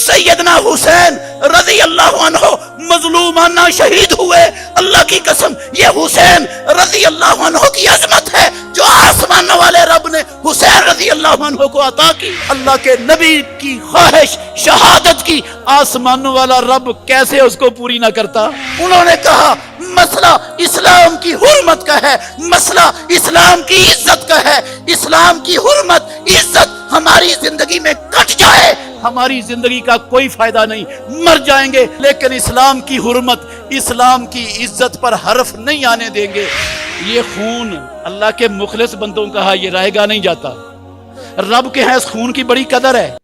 सैयदना हुसैन रजी अल्लाह अन्हो मजलूमाना शहीद हुए। अल्लाह की कसम ये हुसैन रजी अल्लाह अन्हो की अजमत है जो आसमान वाले रब ने हुसैन रजी अल्लाह अन्हो को अता की। अल्लाह के नबी की ख्वाहिश शहादत की आसमान वाला रब कैसे उसको पूरी ना करता। उन्होंने कहा मसला इस्लाम की हुर्मत का है, मसला इस्लाम की इज्जत का है। इस्लाम की हुर्मत इज्जत हमारी जिंदगी में कट जाए, हमारी जिंदगी का कोई फायदा नहीं, मर जाएंगे, लेकिन इस्लाम की हुर्मत, इस्लाम की इज्जत पर हर्फ नहीं आने देंगे। ये खून अल्लाह के मुखलिस बंदों का है, ये रहेगा नहीं जाता। रब के हैं इस खून की बड़ी कदर है।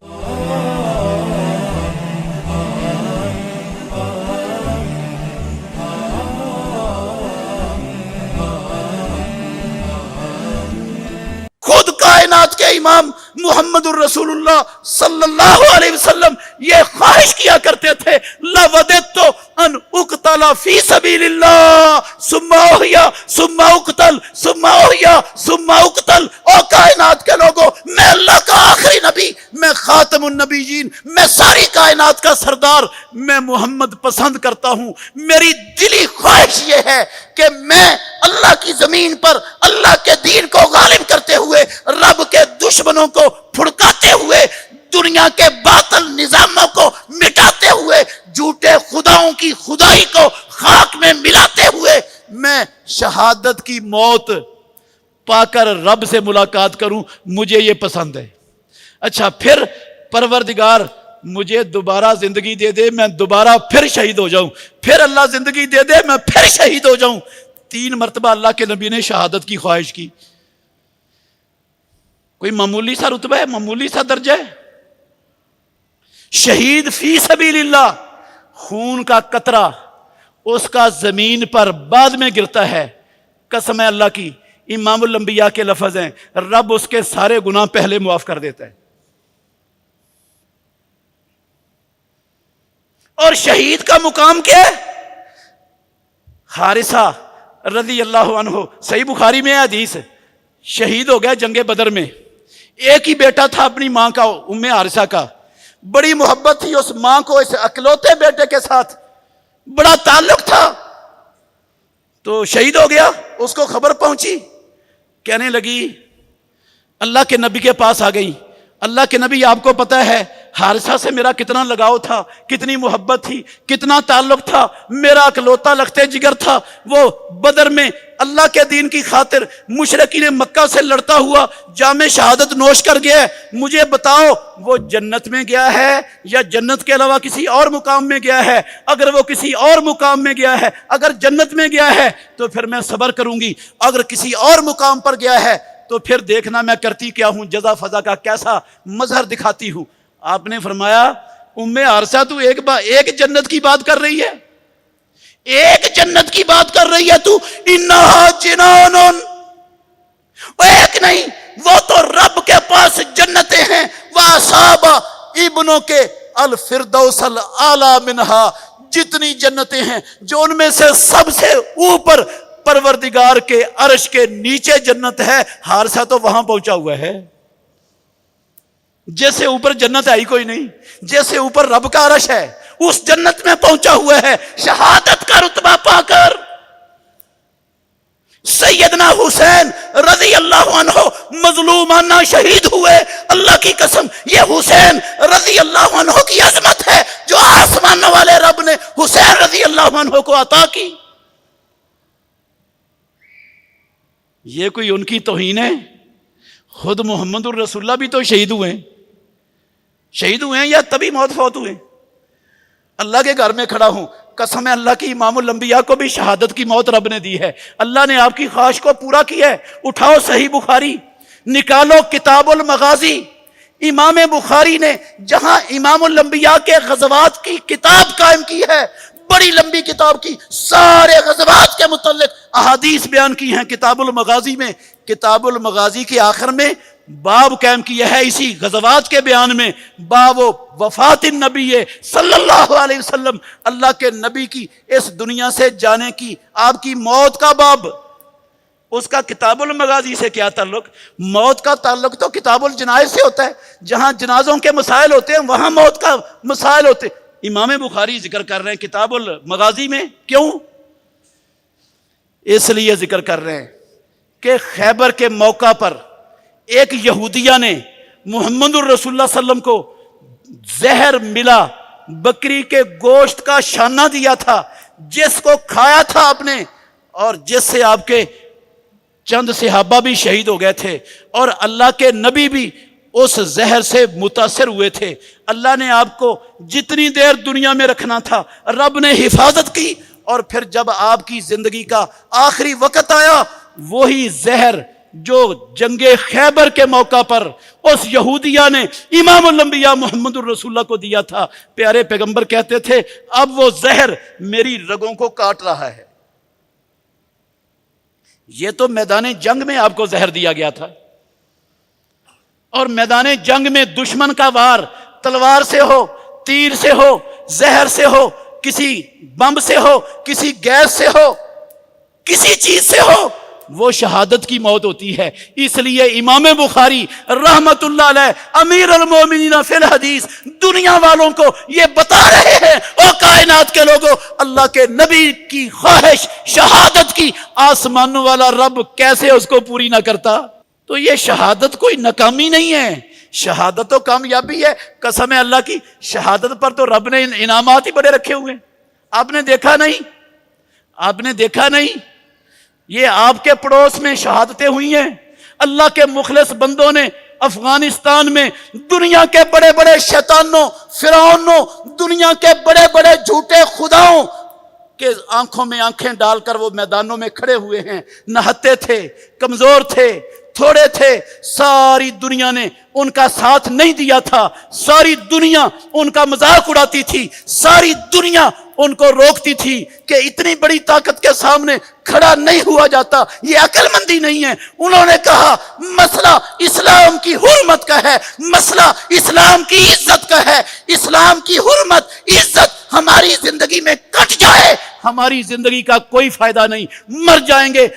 खुद कायनात के इमाम मुहम्मदुर रसूलुल्लाह सल्लल्लाहु अलैहि वसल्लम ये ख्वाहिश किया करते थे, लवदतु अन उक़तला फी सबीलिल्लाह सुम्मा उहया सुम्मा उक़तल सुम्मा उहया सुम्मा उक़तल। ओ कायनात के लोगों, मैं अल्लाह का आखिरी नबी, मैं खातमुन नबीयीन, मैं सारी कायनात का सरदार, मैं मोहम्मद पसंद करता हूं। मेरी दिली ख्वाहिश ये है कि मैं अल्लाह की जमीन पर अल्लाह के दीन को गालिब करते हुए, रब के दुश्मनों को फुड़काते हुए, दुनिया के बातिल निजामों को मिटाते हुए, झूठे खुदाओं की खुदाई को खाक में मिलाते हुए मैं शहादत की मौत पाकर रब से मुलाकात करूं, मुझे ये पसंद है। अच्छा, फिर परवरदिगार मुझे दोबारा जिंदगी दे दे, मैं दोबारा फिर शहीद हो जाऊं, फिर अल्लाह जिंदगी दे दे, मैं फिर शहीद हो जाऊं। 3 मरतबा अल्लाह के नबी ने शहादत की ख्वाहिश की। कोई मामूली सा रुतबा है, मामूली सा दर्जा है। शहीद फी सबीलिल्लाह, खून का कतरा उसका जमीन पर बाद में गिरता है। कसम है अल्लाह की, इमामुल अंबिया के लफ्ज हैं, रब उसके सारे गुनाह पहले मुआफ कर देता है। और शहीद का मुकाम क्या है? हारिसा रज़ी अल्लाह अन्हु, सही बुखारी में हदीस, शहीद हो गया जंगे बदर में। एक ही बेटा था अपनी मां का, उम्मे हारिसा का। बड़ी मोहब्बत थी उस मां को इस अकलौते बेटे के साथ, बड़ा ताल्लुक था। तो शहीद हो गया, उसको खबर पहुंची, कहने लगी, अल्लाह के नबी के पास आ गई, अल्लाह के नबी आपको पता है हारिसा से मेरा कितना लगाव था, कितनी मोहब्बत थी, कितना ताल्लुक था, मेरा अकलौता लखते जिगर था। वो बदर में अल्लाह के दीन की खातिर मुशरिकीन मक्का से लड़ता हुआ जामे शहादत नोश कर गया है। मुझे बताओ वो जन्नत में गया है या जन्नत के अलावा किसी और मुकाम में गया है? अगर वो किसी और मुकाम में गया है, अगर जन्नत में गया है तो फिर मैं सब्र करूंगी, अगर किसी और मुकाम पर गया है तो फिर देखना मैं करती क्या हूं, जजा फजा का कैसा मजहर दिखाती हूं। आपने फरमाया, उम्मे हारिसा तू एक जन्नत की बात कर रही है, एक जन्नत की बात कर रही है तू, इन्नहा जिनानुन, एक नहीं, वो तो रब के पास जन्नतें हैं। वासाबा इब्नों के अल फिरदौस अल आला मिनहा, जितनी जन्नतें हैं जो उनमें से सबसे ऊपर परवरदिगार के अर्श के नीचे जन्नत है, हारिसा तो वहां पहुंचा हुआ है। जैसे ऊपर जन्नत है ही कोई नहीं, जैसे ऊपर रब का अर्श है उस जन्नत में पहुंचा हुआ है शहादत का रुतबा पाकर। सैयदना हुसैन रजी अल्लाह अन्हो मजलूमाना शहीद हुए। अल्लाह की कसम ये हुसैन रजी अल्लाह अन्हो की अजमत है जो आसमान वाले रब ने हुसैन रजी अल्लाह अन्हो को अता की। ये कोई उनकी तौहीन है? खुद मुहम्मदुर रसूलुल्लाह भी तो शहीद हुए हैं या तभी मौत फौत हुए। अल्लाह के घर में खड़ा हूं, कसम है अल्लाह की, इमामुल अंबिया को भी शहादत की मौत रब ने दी है। अल्लाह ने आपकी ख्वाहिश को पूरा किया है। उठाओ सही बुखारी, निकालो किताबुल मगाजी। इमाम बुखारी ने जहां इमामुल अंबिया के गज़वात की किताब कायम की है, बड़ी लंबी किताब की, सारे गज़वात के मुतल्लिक अहादीस बयान की हैं किताबुल मगाजी में। किताबुल मगाजी के आखिर में बाब कायम किया है इसी गज़वात के बयान में, बाब वफातिन नबी सल्लल्लाहु अलैहि वसल्लम, अल्लाह के नबी की इस दुनिया से जाने की, आपकी मौत का बाब। اس کا کتاب المغازی سے کیا تعلق؟ موت کا تعلق تو کتاب الجنائز سے ہوتا ہے، جہاں جنازوں کے مسائل ہوتے ہیں وہاں موت کا مسائل ہوتے ہیں۔ امام بخاری ذکر کر رہے ہیں کتاب المغازی میں، کیوں؟ اس لیے ذکر کر رہے ہیں کہ خیبر کے موقع پر ایک یہودیہ نے محمد الرسول اللہ صلی اللہ علیہ وسلم کو زہر ملا، بکری کے گوشت کا شانہ دیا تھا، جس کو کھایا تھا آپ نے، اور جس سے آپ کے چند صحابہ بھی شہید ہو گئے تھے، اور اللہ کے نبی بھی اس زہر سے متاثر ہوئے تھے۔ اللہ نے آپ کو جتنی دیر دنیا میں رکھنا تھا رب نے حفاظت کی، اور پھر جب آپ کی زندگی کا آخری وقت آیا، وہی زہر جو جنگ خیبر کے موقع پر اس یہودیہ نے امام الانبیاء محمد الرسول اللہ کو دیا تھا، پیارے پیغمبر کہتے تھے اب وہ زہر میری رگوں کو کاٹ رہا ہے۔ یہ تو میدان جنگ میں آپ کو زہر دیا گیا تھا، اور میدان جنگ میں دشمن کا وار تلوار سے ہو، تیر سے ہو، زہر سے ہو، کسی بم سے ہو، کسی گیس سے ہو، کسی چیز سے ہو، وہ شہادت کی موت ہوتی ہے۔ اس لیے امام بخاری رحمت اللہ علیہ امیر المومنین فی الحدیث دنیا والوں کو یہ بتا رہے ہیں، او کائنات کے لوگوں، اللہ کے نبی کی خواہش شہادت کی آسمانوں والا رب کیسے اس کو پوری نہ کرتا؟ تو یہ شہادت کوئی ناکامی نہیں ہے، شہادت تو کامیابی ہے۔ قسم اللہ کی، شہادت پر تو رب نے انعامات ہی بڑے رکھے ہوئے ہیں۔ آپ نے دیکھا نہیں؟ آپ نے دیکھا نہیں؟ یہ آپ کے پڑوس میں شہادتیں ہوئی ہیں۔ اللہ کے مخلص بندوں نے افغانستان میں دنیا کے بڑے بڑے شیطانوں، فرعونوں، دنیا کے بڑے بڑے جھوٹے خداؤں کے آنکھوں میں آنکھیں ڈال کر وہ میدانوں میں کھڑے ہوئے ہیں، نہتے تھے، کمزور تھے، تھوڑے تھے، ساری دنیا نے ان کا ساتھ نہیں دیا تھا، ساری دنیا ان کا مذاق اڑاتی تھی، ساری دنیا ان کو روکتی تھی کہ اتنی بڑی طاقت کے سامنے کھڑا نہیں ہوا جاتا، یہ عقل مندی نہیں ہے۔ انہوں نے کہا مسئلہ اسلام کی حرمت کا ہے، مسئلہ اسلام کی عزت کا ہے، اسلام کی حرمت عزت ہماری زندگی میں کٹ جائے، ہماری زندگی کا کوئی فائدہ نہیں، مر جائیں گے،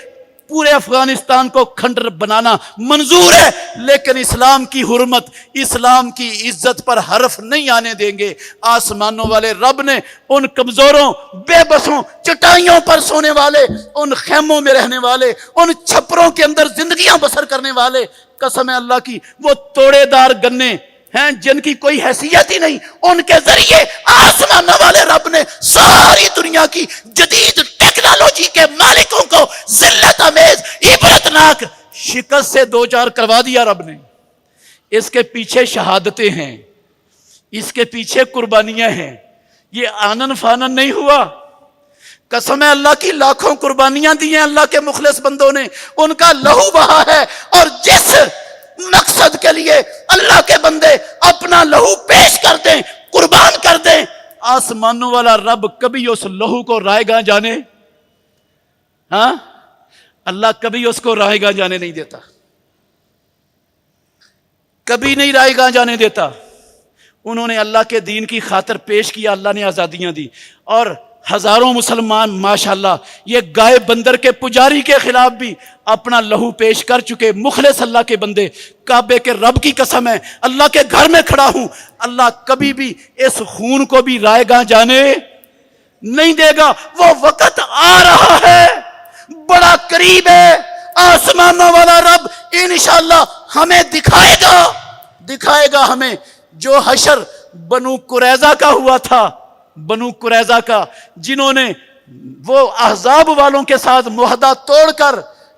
پورے افغانستان کو کھنڈر بنانا منظور ہے، لیکن اسلام کی حرمت، اسلام کی عزت پر حرف نہیں آنے دیں گے۔ آسمانوں والے رب نے ان کمزوروں، بے بسوں، چٹائیوں پر سونے والے، ان خیموں میں رہنے والے، ان چھپروں کے اندر زندگیاں بسر کرنے والے، قسم اللہ کی وہ توڑے دار گنے ہیں جن کی کوئی حیثیت ہی نہیں، ان کے ذریعے آسمانوں والے رب نے ساری دنیا کی جدید ٹیکنالوجی کے مالکوں کو ذلت آمیز عبرتناک شکست سے دو چار کروا دیا رب نے۔ اس کے پیچھے شہادتیں ہیں، اس کے پیچھے قربانیاں ہیں، یہ آنن فانن نہیں ہوا۔ قسم اللہ کی لاکھوں قربانیاں دی ہیں اللہ کے مخلص بندوں نے، ان کا لہو بہا ہے، اور جس مقصد کے لیے اللہ کے بندے اپنا لہو پیش کر دیں، قربان کر دیں، آسمانوں والا رب کبھی اس لہو کو رائے گاہ جانے، ہاں اللہ کبھی اس کو رائے گاہ جانے نہیں دیتا، کبھی نہیں رائے گاہ جانے دیتا۔ انہوں نے اللہ کے دین کی خاطر پیش کیا، اللہ نے آزادیاں دی، اور ہزاروں مسلمان ماشاءاللہ یہ گائے بندر کے پجاری کے خلاف بھی اپنا لہو پیش کر چکے، مخلص اللہ کے بندے۔ کعبے کے رب کی قسم ہے، اللہ کے گھر میں کھڑا ہوں، اللہ کبھی بھی اس خون کو بھی رائے گاہ جانے نہیں دے گا۔ وہ وقت آ رہا ہے، بڑا قریب ہے، آسمانوں والا رب انشاءاللہ ہمیں دکھائے گا ہمیں، جو حشر بنو قریظہ کا ہوا تھا، بنو قریظہ کا، جنہوں نے وہ احزاب والوں کے ساتھ معاہدہ توڑ کر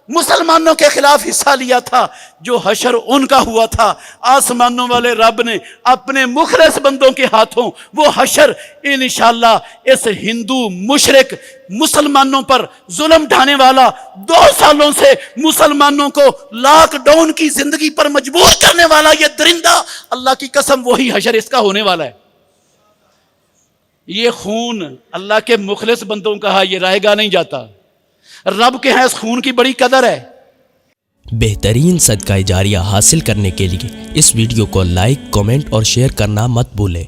مسلمانوں کے خلاف حصہ لیا تھا، جو حشر ان کا ہوا تھا، آسمانوں والے رب نے اپنے مخلص بندوں کے ہاتھوں وہ حشر انشاءاللہ اس ہندو مشرک مسلمانوں پر ظلم ڈھانے والا، 2 سالوں سے مسلمانوں کو لاک ڈاؤن کی زندگی پر مجبور کرنے والا یہ درندہ، اللہ کی قسم وہی حشر اس کا ہونے والا ہے۔ یہ خون اللہ کے مخلص بندوں کا ہے، یہ رائے گاہ نہیں جاتا، رب کے ہاں اس خون کی بڑی قدر ہے۔ بہترین صدقہ جاریہ حاصل کرنے کے لیے اس ویڈیو کو لائک، کمنٹ اور شیئر کرنا مت بھولیں۔